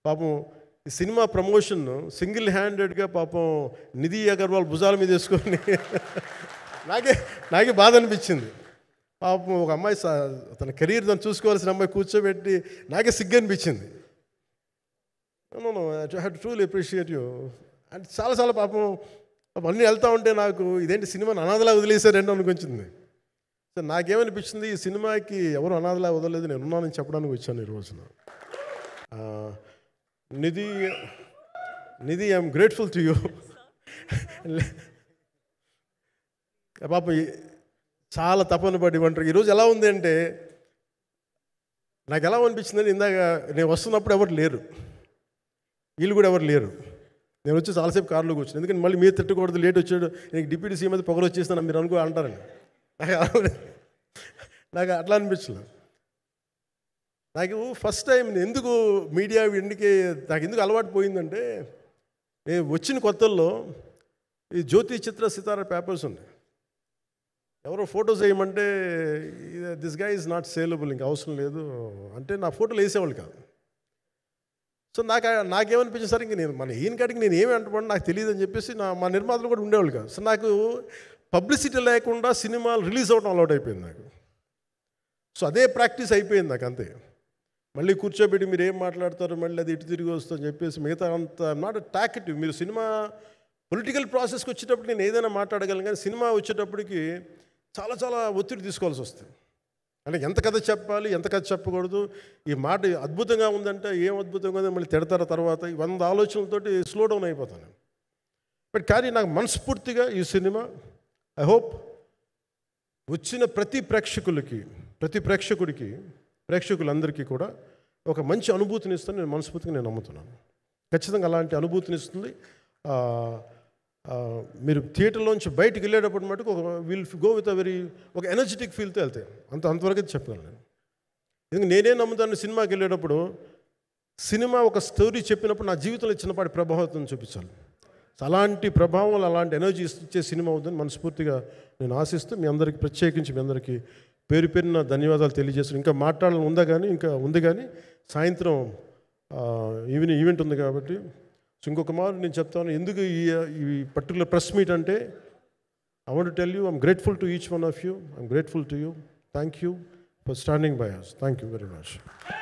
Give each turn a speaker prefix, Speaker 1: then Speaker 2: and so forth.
Speaker 1: పాపం ఈ cinema promotion single హ్యాండెడ్గా పాపం నిధి అగర్వాల్ భుజాల మీద వేసుకొని నాకే బాధ అనిపించింది. పాపం ఒక అమ్మాయి తన కెరీర్ తను చూసుకోవాల్సిన అమ్మాయి కూర్చోబెట్టి నాకే సిగ్గు అనిపించింది. I have to truly appreciate you. అంటే చాలా పాపం అన్నీ వెళ్తూ ఉంటే నాకు ఇదేంటి సినిమాని అనాథలా వదిలేసారండి అనిపించింది. సో నాకేమనిపించింది, ఈ సినిమాకి ఎవరు అనాథలా వదలలేదు, నేను ఉన్నానని చెప్పడానికి వచ్చాను ఈ రోజున. నిధి ఐఎమ్ గ్రేట్ఫుల్ టు యూ. పాప చాలా తపన పడి ఇవ్వంటారు. ఈరోజు ఎలా ఉంది అంటే నాకు ఎలా అనిపించిందని, ఇందాక నేను వస్తున్నప్పుడు ఎవరు లేరు, వీళ్ళు కూడా ఎవరు లేరు. నేను వచ్చి చాలాసేపు కారులో కూర్చున్నాను, ఎందుకంటే మళ్ళీ మీరు తిట్టకూడదు, లేట్ వచ్చాడు, నీకు డిప్యూటీ సీఎం అయితే పొగలు వచ్చేస్తాను మీరు అంటారని. నాకు అట్లా అనిపించలేదు. నాకు ఫస్ట్ టైం ఎందుకు మీడియా నాకు ఎందుకు అలవాటు పోయిందంటే, నేను వచ్చిన కొత్తల్లో ఈ జ్యోతి చిత్ర సితారా పేపర్స్ ఉన్నాయి. ఎవరో ఫొటోస్ వేయమంటే దిస్ గా ఈజ్ నాట్ సేలబుల్, ఇంకా అవసరం లేదు అంటే నా ఫోటోలు వేసేవాళ్ళు కాదు. సో నాకేమనిపించింది, సరే ఇంక నేను ఈయన కాడికి నేను ఏమి అంటున్నాను నాకు తెలియదు అని చెప్పేసి మా నిర్మాతలు కూడా ఉండేవాళ్ళు కాదు. సో నాకు పబ్లిసిటీ లేకుండా సినిమాలు రిలీజ్ అవ్వడం అలవాటు అయిపోయింది నాకు. సో అదే ప్రాక్టీస్ అయిపోయింది నాకు అంతే. మళ్ళీ కూర్చోబెట్టి మీరు ఏం మాట్లాడతారు, మళ్ళీ అది ఇటు తిరిగి వస్తుందని చెప్పేసి మిగతా అంత నాట్ టాకెటివ్. మీరు సినిమా పొలిటికల్ ప్రాసెస్కి వచ్చేటప్పుడు నేను ఏదైనా మాట్లాడగలను, కానీ సినిమా వచ్చేటప్పటికి చాలా ఒత్తిడి తీసుకోవాల్సి వస్తుంది. అంటే ఎంత కథ చెప్పాలి, ఎంత కథ చెప్పకూడదు, ఈ మాట అద్భుతంగా ఉందంటే ఏం అద్భుతంగా ఉందని మళ్ళీ తిడతారు. తర్వాత 100 ఆలోచనలతోటి స్లో డౌన్ అయిపోతాను. బట్ కానీ నాకు మనస్ఫూర్తిగా ఈ సినిమా ఐ హోప్ వచ్చిన ప్రతి ప్రేక్షకులందరికీ కూడా ఒక మంచి అనుభూతిని ఇస్తుంది. నేను మనస్ఫూర్తిగా నమ్ముతున్నాను. ఖచ్చితంగా అలాంటి అనుభూతిని ఇస్తుంది. మీరు థియేటర్లోంచి బయటికి వెళ్ళేటప్పుడు మటుకు విల్ గో విత్ ఒక ఎనర్జెటిక్ ఫీల్తో వెళ్తాయి. అంతవరకు చెప్పగలను నేను. ఎందుకంటే నేనే నమ్ముతాను, సినిమాకి వెళ్ళేటప్పుడు సినిమా ఒక స్టోరీ చెప్పినప్పుడు నా జీవితంలో చిన్నపాటి ప్రభావం చూపించాలి. అలాంటి ప్రభావం, అలాంటి ఎనర్జీ ఇచ్చే సినిమా అవుతుందని మనస్ఫూర్తిగా నేను ఆశిస్తూ మీ అందరికీ ప్రత్యేకించి మీ అందరికీ పేరున ధన్యవాదాలు తెలియజేస్తాను. ఇంకా మాట్లాడాలని ఉంది కానీ సాయంత్రం ఈవెంట్ ఉంది కాబట్టి. సో ఇంకొక మారు నేను చెప్తాను ఎందుకు ఈ పర్టికులర్ ప్రెస్ మీట్ అంటే, I want to tell you I'm grateful to each one of you. I'm grateful to you. Thank you for standing by us. Thank you very much.